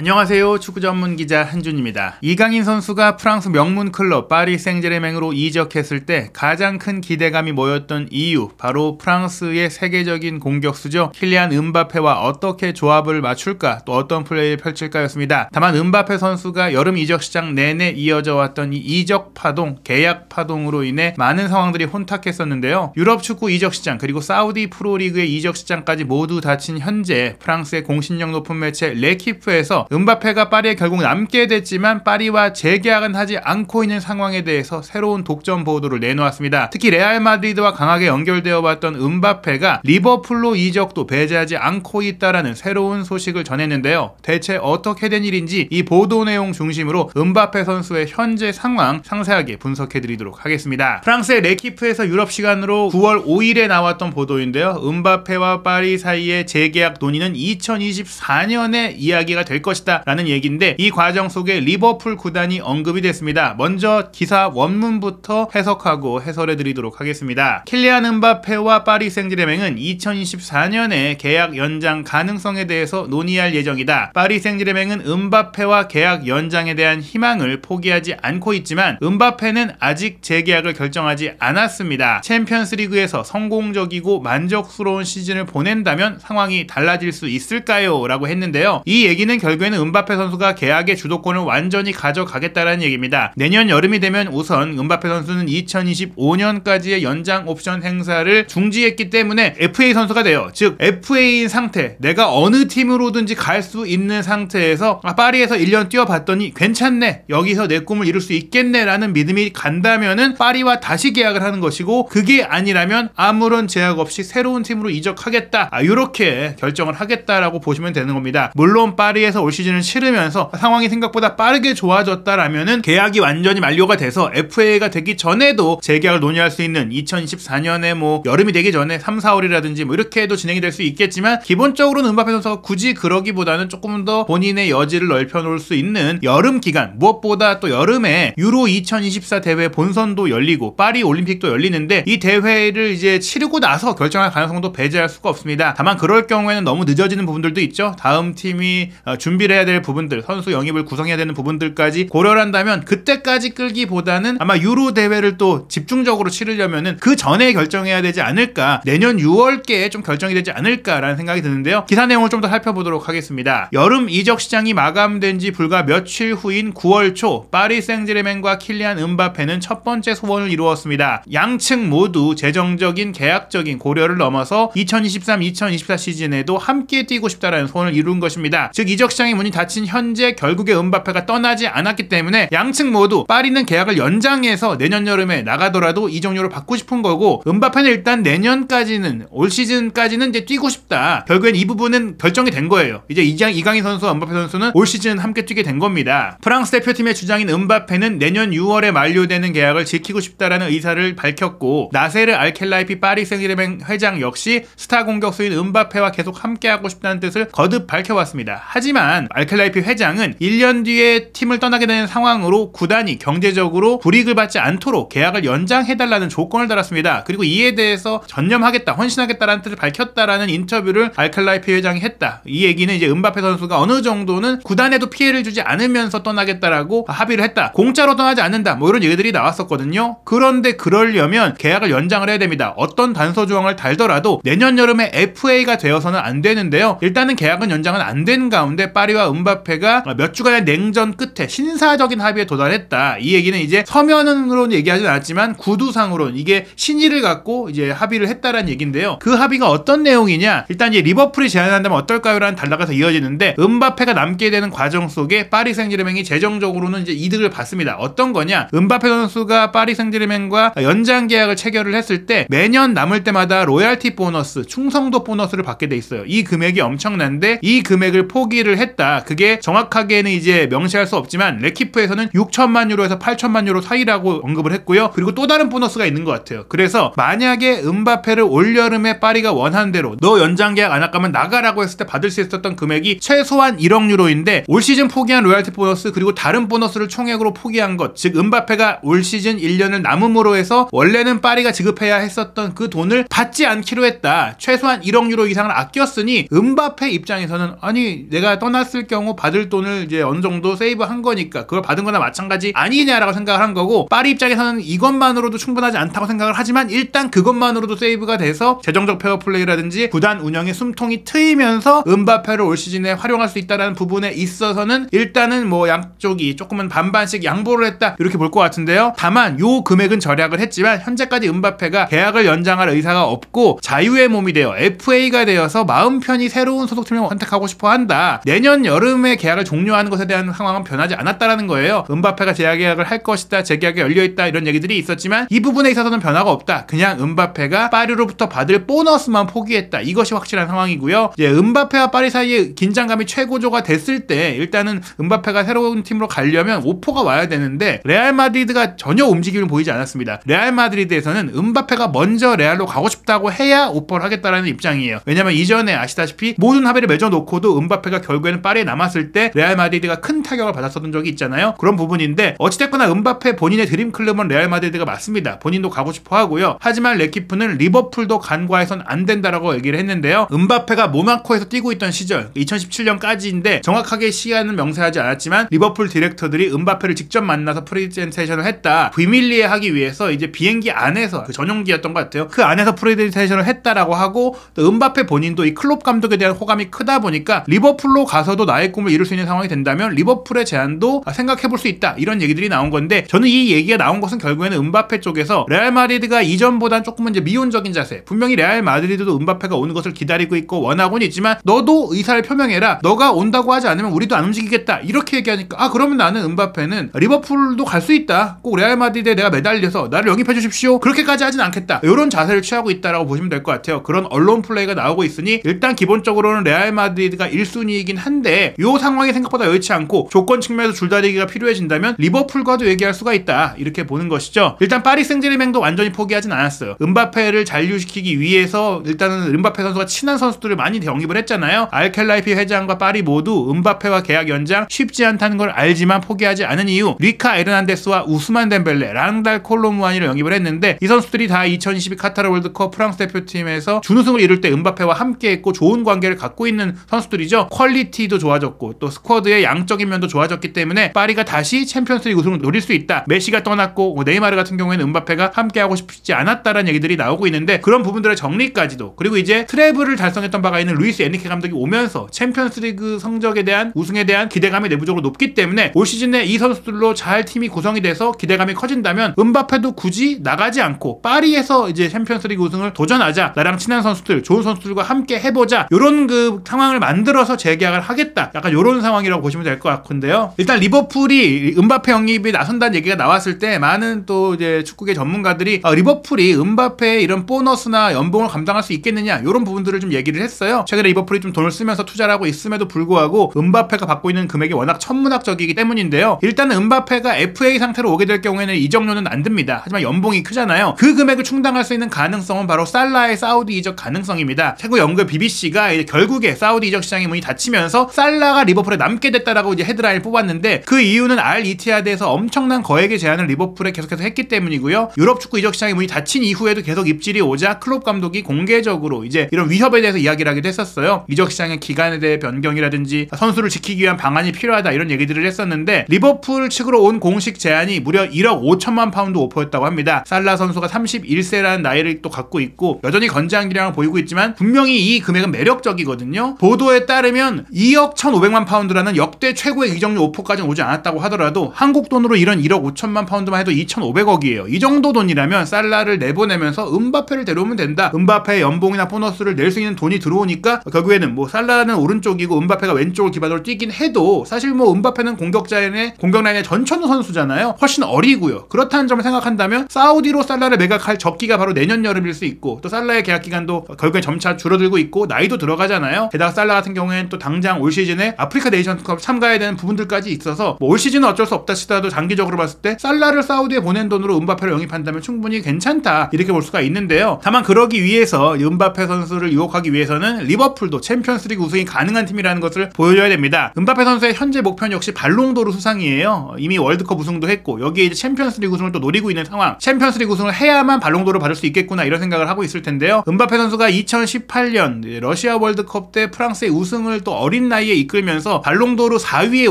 안녕하세요. 축구 전문 기자 한준입니다. 이강인 선수가 프랑스 명문 클럽 파리 생제르맹으로 이적했을 때 가장 큰 기대감이 모였던 이유, 바로 프랑스의 세계적인 공격수죠. 킬리안 음바페와 어떻게 조합을 맞출까, 또 어떤 플레이를 펼칠까였습니다. 다만 음바페 선수가 여름 이적 시장 내내 이어져 왔던 이 이적 파동, 계약 파동으로 인해 많은 상황들이 혼탁했었는데요. 유럽 축구 이적 시장, 그리고 사우디 프로리그의 이적 시장까지 모두 닫힌 현재 프랑스의 공신력 높은 매체 레키프에서 음바페가 파리에 결국 남게 됐지만 파리와 재계약은 하지 않고 있는 상황에 대해서 새로운 독점 보도를 내놓았습니다. 특히 레알 마드리드와 강하게 연결되어 왔던 음바페가 리버풀로 이적도 배제하지 않고 있다라는 새로운 소식을 전했는데요. 대체 어떻게 된 일인지 이 보도 내용 중심으로 음바페 선수의 현재 상황 상세하게 분석해드리도록 하겠습니다. 프랑스의 레키프에서 유럽 시간으로 9월 5일에 나왔던 보도인데요. 음바페와 파리 사이의 재계약 논의는 2024년에 이야기가 될 것이다 라는 얘기인데, 이 과정 속에 리버풀 구단이 언급이 됐습니다. 먼저 기사 원문부터 해석하고 해설해 드리도록 하겠습니다. 킬리안 음바페와 파리 생제르맹은 2024년에 계약 연장 가능성에 대해서 논의할 예정이다. 파리 생제르맹은 음바페와 계약 연장에 대한 희망을 포기하지 않고 있지만 음바페는 아직 재계약을 결정하지 않았습니다. 챔피언스리그에서 성공적이고 만족스러운 시즌을 보낸다면 상황이 달라질 수 있을까요? 라고 했는데요. 이 얘기는 결국에는 음바페 선수가 계약의 주도권을 완전히 가져가겠다라는 얘기입니다. 내년 여름이 되면 우선 음바페 선수는 2025년까지의 연장 옵션 행사를 중지했기 때문에 FA 선수가 돼요. 즉 FA인 상태, 내가 어느 팀으로든지 갈 수 있는 상태에서 파리에서 1년 뛰어봤더니 괜찮네, 여기서 내 꿈을 이룰 수 있겠네 라는 믿음이 간다면은 파리와 다시 계약을 하는 것이고, 그게 아니라면 아무런 제약 없이 새로운 팀으로 이적하겠다, 이렇게 결정을 하겠다라고 보시면 되는 겁니다. 물론 파리에서 올 시즌을 치르면서 상황이 생각보다 빠르게 좋아졌다라면은 계약이 완전히 만료가 돼서 FA가 되기 전에도 재계약을 논의할 수 있는 2024년에 뭐 여름이 되기 전에 3, 4월이라든지 뭐 이렇게 해도 진행이 될 수 있겠지만, 기본적으로는 음바페 선수가 굳이 그러기보다는 조금 더 본인의 여지를 넓혀놓을 수 있는 여름 기간, 무엇보다 또 여름에 유로 2024 대회 본선도 열리고 파리 올림픽도 열리는데, 이 대회를 이제 치르고 나서 결정할 가능성도 배제할 수가 없습니다. 다만 그럴 경우에는 너무 늦어지는 부분들도 있죠. 다음 팀이 준비를 해야 될 부분들, 선수 영입을 구성해야 되는 부분들까지 고려를 한다면 그때까지 끌기보다는 아마 유로 대회를 또 집중적으로 치르려면은 그 전에 결정해야 되지 않을까, 내년 6월께에 좀 결정이 되지 않을까라는 생각이 드는데요. 기사 내용을 좀 더 살펴보도록 하겠습니다. 여름 이적 시장이 마감된 지 불과 며칠 후인 9월 초 파리 생제르맹과 킬리안 음바페는 첫 번째 소원을 이루었습니다. 양측 모두 재정적인 계약적인 고려를 넘어서 2023-2024 시즌에도 함께 뛰고 싶다라는 소원을 이룬 것입니다. 즉 이적 시장의 문이 닫힌 현재 결국에 음바페가 떠나지 않았기 때문에 양측 모두 파리는 계약을 연장해서 내년 여름에 나가더라도 이적료를 받고 싶은 거고, 음바페는 일단 내년까지는, 올 시즌까지는 이제 뛰고 싶다. 결국엔 이 부분은 결정이 된 거예요. 이제 이강인 선수와 음바페 선수는 올 시즌 함께 뛰게 된 겁니다. 프랑스 대표팀의 주장인 음바페는 내년 6월에 만료되는 계약을 지키고 싶다라는 의사를 밝혔고, 나세르 알켈라이피 파리 생제르맹 회장 역시 스타 공격수인 음바페와 계속 함께하고 싶다는 뜻을 거듭 밝혀왔습니다. 하지만 알켈라이피 회장은 1년 뒤에 팀을 떠나게 되는 상황으로 구단이 경제적으로 불이익을 받지 않도록 계약을 연장해달라는 조건을 달았습니다. 그리고 이에 대해서 전념하겠다, 헌신하겠다라는 뜻을 밝혔다라는 인터뷰를 알켈라이피 회장이 했다. 이 얘기는 이제 음바페 선수가 어느 정도는 구단에도 피해를 주지 않으면서 떠나겠다라고 합의를 했다, 공짜로 떠나지 않는다, 뭐 이런 얘기들이 나왔었거든요. 그런데 그러려면 계약을 연장을 해야 됩니다. 어떤 단서 조항을 달더라도 내년 여름에 FA가 되어서는 안 되는데요. 일단은 계약은 연장은 안 된 가운데 파리와 음바페가 몇 주간의 냉전 끝에 신사적인 합의에 도달했다. 이 얘기는 이제 서면으로는 얘기하진 않았지만 구두상으로는 이게 신의를 갖고 이제 합의를 했다라는 얘기인데요. 그 합의가 어떤 내용이냐, 일단 이제 리버풀이 제안한다면 어떨까요? 라는 단락에서 이어지는데, 음바페가 남게 되는 과정 속에 파리 생제르맹이 재정적으로는 이제 이득을 받습니다. 어떤 거냐, 음바페 선수가 파리 생제르맹과 연장 계약을 체결을 했을 때 매년 남을 때마다 로얄티 보너스, 충성도 보너스를 받게 돼 있어요. 이 금액이 엄청난데 이 금액을 포기를 했다. 그게 정확하게는 이제 명시할 수 없지만 레키프에서는 6천만 유로에서 8천만 유로 사이라고 언급을 했고요. 그리고 또 다른 보너스가 있는 것 같아요. 그래서 만약에 음바페를 올여름에 파리가 원한 대로 너 연장 계약 안 할 거면 나가라고 했을 때 받을 수 있었던 금액이 최소한 1억 유로인데, 올 시즌 포기한 로얄티 보너스 그리고 다른 보너스를 총액으로 포기한 것, 즉 음바페가 올 시즌 1년을 남음으로 해서 원래는 파리가 지급해야 했었던 그 돈을 받지 않기로 했다. 최소한 1억 유로 이상을 아꼈으니 음바페 입장에서는 아니 내가 떠났을 팔았을 경우 받을 돈을 이제 어느 정도 세이브한 거니까 그걸 받은 거나 마찬가지 아니냐라고 생각을 한 거고, 파리 입장에서는 이것만으로도 충분하지 않다고 생각을 하지만 일단 그것만으로도 세이브가 돼서 재정적 페어플레이라든지 구단 운영의 숨통이 트이면서 음바페를 올 시즌에 활용할 수 있다는 부분에 있어서는 일단은 뭐 양쪽이 조금은 반반씩 양보를 했다 이렇게 볼 것 같은데요. 다만 요 금액은 절약을 했지만 현재까지 음바페가 계약을 연장할 의사가 없고 자유의 몸이 되어 FA가 되어서 마음 편히 새로운 소속팀을 선택하고 싶어 한다. 내년 여름에 계약을 종료하는 것에 대한 상황은 변하지 않았다라는 거예요. 음바페가 재계약을 할 것이다, 재계약이 열려있다 이런 얘기들이 있었지만 이 부분에 있어서는 변화가 없다. 그냥 음바페가 파리로부터 받을 보너스만 포기했다. 이것이 확실한 상황이고요. 이제 음바페와 파리 사이에 긴장감이 최고조가 됐을 때 일단은 음바페가 새로운 팀으로 가려면 오퍼가 와야 되는데 레알 마드리드가 전혀 움직임을 보이지 않았습니다. 레알 마드리드에서는 음바페가 먼저 레알로 가고 싶다고 해야 오퍼를 하겠다라는 입장이에요. 왜냐면 이전에 아시다시피 모든 합의를 맺어놓고도 음바페가 결국에는 파리에 남았을 때 레알 마드리드가 큰 타격을 받았었던 적이 있잖아요. 그런 부분인데 어찌됐거나 음바페 본인의 드림클럽은 레알 마드리드가 맞습니다. 본인도 가고 싶어 하고요. 하지만 레키프는 리버풀도 간과해선 안 된다라고 얘기를 했는데요. 음바페가 모나코에서 뛰고 있던 시절 2017년까지인데 정확하게 시간은 명세하지 않았지만 리버풀 디렉터들이 음바페를 직접 만나서 프레젠테이션을 했다. 비밀리에 하기 위해서 이제 비행기 안에서 그 전용기였던 것 같아요. 그 안에서 프레젠테이션을 했다라고 하고, 또 음바페 본인도 이 클롭 감독에 대한 호감이 크다 보니까 리버풀로 가서도 나의 꿈을 이룰 수 있는 상황이 된다면 리버풀의 제안도 생각해볼 수 있다. 이런 얘기들이 나온 건데, 저는 이 얘기가 나온 것은 결국에는 음바페 쪽에서 레알 마드리드가 이전보단 조금은 이제 미온적인 자세, 분명히 레알 마드리드도 음바페가 오는 것을 기다리고 있고 원하고는 있지만 너도 의사를 표명해라. 너가 온다고 하지 않으면 우리도 안 움직이겠다. 이렇게 얘기하니까 그러면 나는 음바페는 리버풀도 갈 수 있다. 꼭 레알 마드리드에 내가 매달려서 나를 영입해 주십시오. 그렇게까지 하진 않겠다. 이런 자세를 취하고 있다라고 보시면 될 것 같아요. 그런 언론 플레이가 나오고 있으니 일단 기본적으로는 레알 마드리드가 1순위이긴 한데 이 상황이 생각보다 여의치 않고 조건 측면에서 줄다리기가 필요해진다면 리버풀과도 얘기할 수가 있다. 이렇게 보는 것이죠. 일단 파리 생제르맹도 완전히 포기하진 않았어요. 음바페를 잔류시키기 위해서 일단은 음바페 선수가 친한 선수들을 많이 영입을 했잖아요. 알켈라이피 회장과 파리 모두 음바페와 계약 연장 쉽지 않다는 걸 알지만 포기하지 않은 이유, 리카 에르난데스와 우스만 덴벨레, 랑달 콜로무아니를 영입을 했는데 이 선수들이 다 2022 카타르 월드컵 프랑스 대표팀에서 준우승을 이룰 때 음바페와 함께했고 좋은 관계를 갖고 있는 선수들이죠. 퀄리티도 좋아졌고 또 스쿼드의 양적인 면도 좋아졌기 때문에 파리가 다시 챔피언스리그 우승을 노릴 수 있다. 메시가 떠났고 네이마르 같은 경우에는 음바페가 함께하고 싶지 않았다라는 얘기들이 나오고 있는데, 그런 부분들의 정리까지도, 그리고 이제 트래블을 달성했던 바가 있는 루이스 에니케 감독이 오면서 챔피언스리그 성적에 대한 우승에 대한 기대감이 내부적으로 높기 때문에 올 시즌에 이 선수들로 잘 팀이 구성이 돼서 기대감이 커진다면 음바페도 굳이 나가지 않고 파리에서 이제 챔피언스리그 우승을 도전하자, 나랑 친한 선수들, 좋은 선수들과 함께 해보자, 이런 그 상황을 만들어서 재계약을 하겠다, 약간 이런 상황이라고 보시면 될 것 같은데요. 일단 리버풀이 음바페 영입이 나선다는 얘기가 나왔을 때 많은 또 이제 축구계 전문가들이 리버풀이 음바페의 이런 보너스나 연봉을 감당할 수 있겠느냐 이런 부분들을 좀 얘기를 했어요. 최근에 리버풀이 좀 돈을 쓰면서 투자를 하고 있음에도 불구하고 음바페가 받고 있는 금액이 워낙 천문학적이기 때문인데요. 일단은 음바페가 FA 상태로 오게 될 경우에는 이적료는 안 듭니다. 하지만 연봉이 크잖아요. 그 금액을 충당할 수 있는 가능성은 바로 살라의 사우디 이적 가능성입니다. 최고 연구의 BBC가 결국에 사우디 이적 시장의 문이 닫히면서 살라가 리버풀에 남게 됐다라고 이제 헤드라인을 뽑았는데, 그 이유는 알 이티하드에서 엄청난 거액의 제안을 리버풀에 계속해서 했기 때문이고요. 유럽 축구 이적 시장의 문이 닫힌 이후에도 계속 입질이 오자 클롭 감독이 공개적으로 이제 이런 위협에 대해서 이야기를 하기도 했었어요. 이적 시장의 기간에 대해 변경이라든지 선수를 지키기 위한 방안이 필요하다 이런 얘기들을 했었는데, 리버풀 측으로 온 공식 제안이 무려 1억 5천만 파운드 오퍼였다고 합니다. 살라 선수가 31세라는 나이를 또 갖고 있고 여전히 건재한 기량을 보이고 있지만 분명히 이 금액은 매력적이거든요. 보도에 따르면 2억 1,500만 파운드라는 역대 최고의 이적료 오퍼까지는 오지 않았다고 하더라도 한국 돈으로 이런 1억 5천만 파운드만 해도 2,500억이에요. 이 정도 돈이라면 살라를 내보내면서 음바페를 데려오면 된다. 음바페의 연봉이나 보너스를 낼 수 있는 돈이 들어오니까 결국에는 뭐 살라는 오른쪽이고 음바페가 왼쪽을 기반으로 뛰긴 해도 사실 뭐 음바페는 공격 라인의 전천후 선수잖아요. 훨씬 어리고요. 그렇다는 점을 생각한다면 사우디로 살라를 매각할 적기가 바로 내년 여름일 수 있고, 또 살라의 계약 기간도 결국에 점차 줄어들고 있고 나이도 들어가잖아요. 게다가 살라 같은 경우에는 또 당장 올 시즌에 아프리카 네이션스컵 참가해야 되는 부분들까지 있어서 올 시즌은 어쩔 수 없다 치더라도 장기적으로 봤을 때 살라를 사우디에 보낸 돈으로 음바페를 영입한다면 충분히 괜찮다 이렇게 볼 수가 있는데요. 다만 그러기 위해서 음바페 선수를 유혹하기 위해서는 리버풀도 챔피언스리그 우승이 가능한 팀이라는 것을 보여줘야 됩니다. 음바페 선수의 현재 목표는 역시 발롱도르 수상이에요. 이미 월드컵 우승도 했고 여기에 이제 챔피언스리그 우승을 또 노리고 있는 상황. 챔피언스리그 우승을 해야만 발롱도르를 받을 수 있겠구나 이런 생각을 하고 있을 텐데요. 음바페 선수가 2018년 러시아 월드컵 때 프랑스의 우승을 또 어린 나이 사이에 이끌면서 발롱도르 4위에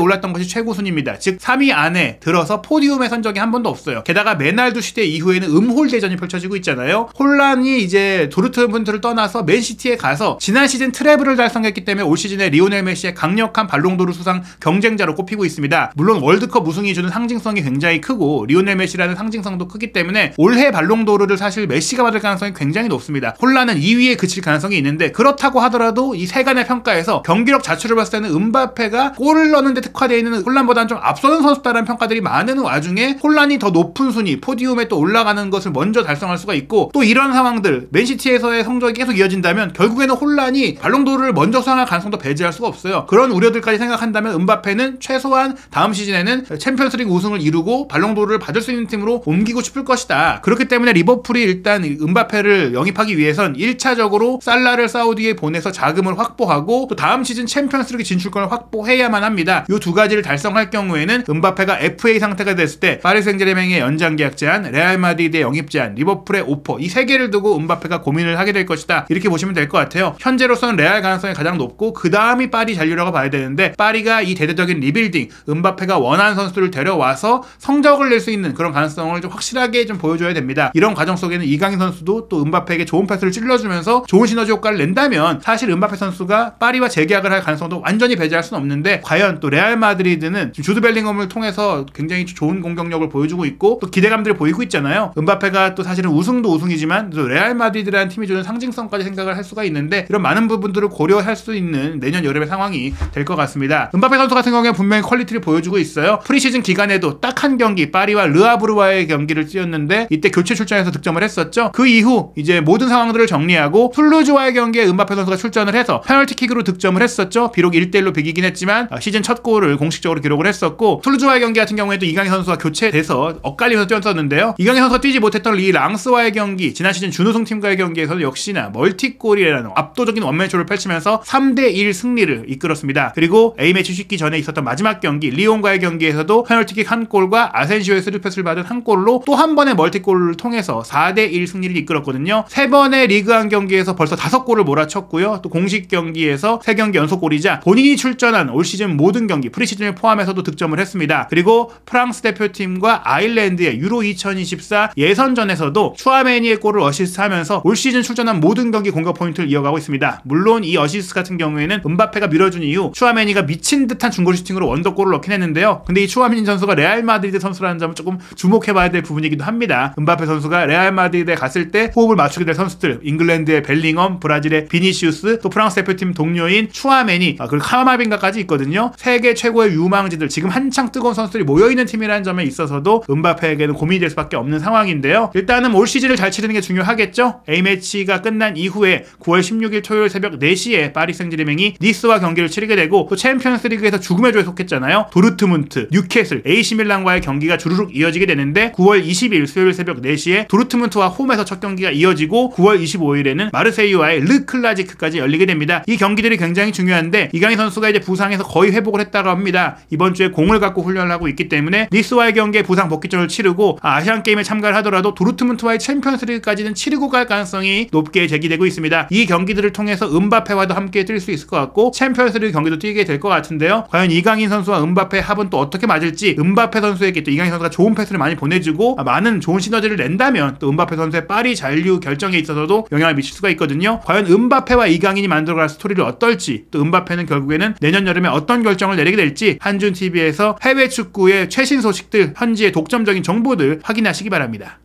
올랐던 것이 최고 순위입니다. 즉 3위 안에 들어서 포디움에 선 적이 한 번도 없어요. 게다가 메날두 시대 이후에는 음홀 대전이 펼쳐지고 있잖아요. 홀란이 이제 도르트문트를 떠나서 맨시티에 가서 지난 시즌 트래블을 달성했기 때문에 올 시즌에 리오넬 메시의 강력한 발롱도르 수상 경쟁자로 꼽히고 있습니다. 물론 월드컵 우승이 주는 상징성이 굉장히 크고 리오넬 메시라는 상징성도 크기 때문에 올해 발롱도르를 사실 메시가 받을 가능성이 굉장히 높습니다. 홀란은 2위에 그칠 가능성이 있는데 그렇다고 하더라도 이 세간의 평가에서 경기력 자체를 봤을 때는 음바페가 골을 넣는 데 특화되어 있는 홀란보다는 좀 앞서는 선수다라는 평가들이 많은 와중에 홀란이 더 높은 순위 포디움에 또 올라가는 것을 먼저 달성할 수가 있고 또 이런 상황들 맨시티에서의 성적이 계속 이어진다면 결국에는 홀란이 발롱도르를 먼저 수상할 가능성도 배제할 수가 없어요. 그런 우려들까지 생각한다면 음바페는 최소한 다음 시즌에는 챔피언스리그 우승을 이루고 발롱도르를 받을 수 있는 팀으로 옮기고 싶을 것이다. 그렇기 때문에 리버풀이 일단 음바페를 영입하기 위해선 1차적으로 살라를 사우디에 보내서 자금을 확보하고 또 다음 시즌 챔피언스리그 진출권을 확보해야만 합니다. 이 두 가지를 달성할 경우에는 음바페가 FA 상태가 됐을 때 파리 생제르맹의 연장 계약 제한, 레알 마드리드의 영입 제한, 리버풀의 오퍼 이 세 개를 두고 음바페가 고민을 하게 될 것이다. 이렇게 보시면 될 것 같아요. 현재로서는 레알 가능성이 가장 높고 그 다음이 파리 잔류라고 봐야 되는데 파리가 이 대대적인 리빌딩 음바페가 원하는 선수들을 데려와서 성적을 낼 수 있는 그런 가능성을 좀 확실하게 좀 보여줘야 됩니다. 이런 과정 속에는 이강인 선수도 또 음바페에게 좋은 패스를 찔러주면서 좋은 시너지 효과를 낸다면 사실 음바페 선수가 파리와 재계약을 할 가능성도 완전히 배제할 수는 없는데 과연 또 레알 마드리드는 주드 벨링엄을 통해서 굉장히 좋은 공격력을 보여주고 있고 또 기대감들을 보이고 있잖아요. 음바페가 또 사실은 우승도 우승이지만 또 레알 마드리드라는 팀이 주는 상징성까지 생각을 할 수가 있는데 이런 많은 부분들을 고려할 수 있는 내년 여름의 상황이 될 것 같습니다. 음바페 선수 같은 경우에 분명히 퀄리티를 보여주고 있어요. 프리시즌 기간에도 딱 한 경기 파리와 르아브르와의 경기를 뛰었는데 이때 교체 출전해서 득점을 했었죠. 그 이후 이제 모든 상황들을 정리하고 툴루즈와의 경기에 음바페 선수가 출전을 해서 페널티킥으로 득점을 했었죠. 비록 1대1로 비기긴 했지만 시즌 첫 골을 공식적으로 기록을 했었고 툴루즈와의 경기 같은 경우에도 이강인 선수가 교체돼서 엇갈리면서 뛰었었는데요. 이강인 선수가 뛰지 못했던 리 랑스와의 경기 지난 시즌 준우승 팀과의 경기에서도 역시나 멀티골이라는 압도적인 원맨쇼를 펼치면서 3대1 승리를 이끌었습니다. 그리고 A매치 쉬기 전에 있었던 마지막 경기 리옹과의 경기에서도 페널티킥 한 골과 아센시오의 스루패스를 받은 한 골로 또 한 번의 멀티골을 통해서 4대1 승리를 이끌었거든요. 3번의 리그한 경기에서 벌써 5골을 몰아쳤고요. 또 공식 경기에서 3경기 연속골이자 본인이 출전한 올 시즌 모든 경기 프리시즌을 포함해서도 득점을 했습니다. 그리고 프랑스 대표팀과 아일랜드의 유로 2024 예선전에서도 추아메니의 골을 어시스트하면서 올 시즌 출전한 모든 경기 공격 포인트를 이어가고 있습니다. 물론 이 어시스트 같은 경우에는 음바페가 밀어준 이후 추아메니가 미친 듯한 중거리 슈팅으로 원더골을 넣긴 했는데요. 근데 이 추아메니 선수가 레알 마드리드 선수라는 점은 조금 주목해봐야 될 부분이기도 합니다. 음바페 선수가 레알 마드리드에 갔을 때 호흡을 맞추게 될 선수들 잉글랜드의 벨링엄, 브라질의 비니시우스, 또 프랑스 대표팀 동료인 추아메니 그리고 카마빈가까지 있거든요. 세계 최고의 유망지들 지금 한창 뜨거운 선수들이 모여있는 팀이라는 점에 있어서도 음바페에게는 고민이 될 수밖에 없는 상황인데요. 일단은 올 시즌을 잘 치르는 게 중요하겠죠. A매치가 끝난 이후에 9월 16일 토요일 새벽 4시에 파리 생제르맹이 니스와 경기를 치르게 되고 또 챔피언스리그에서 죽음의 조에 속했잖아요. 도르트문트, 뉴캐슬, AC 밀란과의 경기가 주르륵 이어지게 되는데 9월 20일 수요일 새벽 4시에 도르트문트와 홈에서 첫 경기가 이어지고 9월 25일에는 마르세유와의 르클라지크까지 열리게 됩니다. 이 경기들이 굉장히 중요한데 이강인 선수가 이제 부상에서 거의 회복을 했다고 합니다. 이번 주에 공을 갖고 훈련을 하고 있기 때문에 니스와의 경기에 부상 복귀전을 치르고 아시안게임에 참가를 하더라도 도르트문트와의 챔피언스리그까지는 치르고 갈 가능성이 높게 제기되고 있습니다. 이 경기들을 통해서 음바페와도 함께 뛸 수 있을 것 같고 챔피언스리그 경기도 뛰게 될 것 같은데요. 과연 이강인 선수와 음바페의 합은 또 어떻게 맞을지 음바페 선수에게 또 이강인 선수가 좋은 패스를 많이 보내주고 많은 좋은 시너지를 낸다면 또 음바페 선수의 파리 잔류 결정에 있어서도 영향을 미칠 수가 있거든요. 과연 음바페와 이강인이 만들어갈 스토리를 어떨지 또 음바페는 결국에는 내년 여름에 어떤 결정을 내리게 될지 한준TV에서 해외 축구의 최신 소식들 현지의 독점적인 정보들 확인하시기 바랍니다.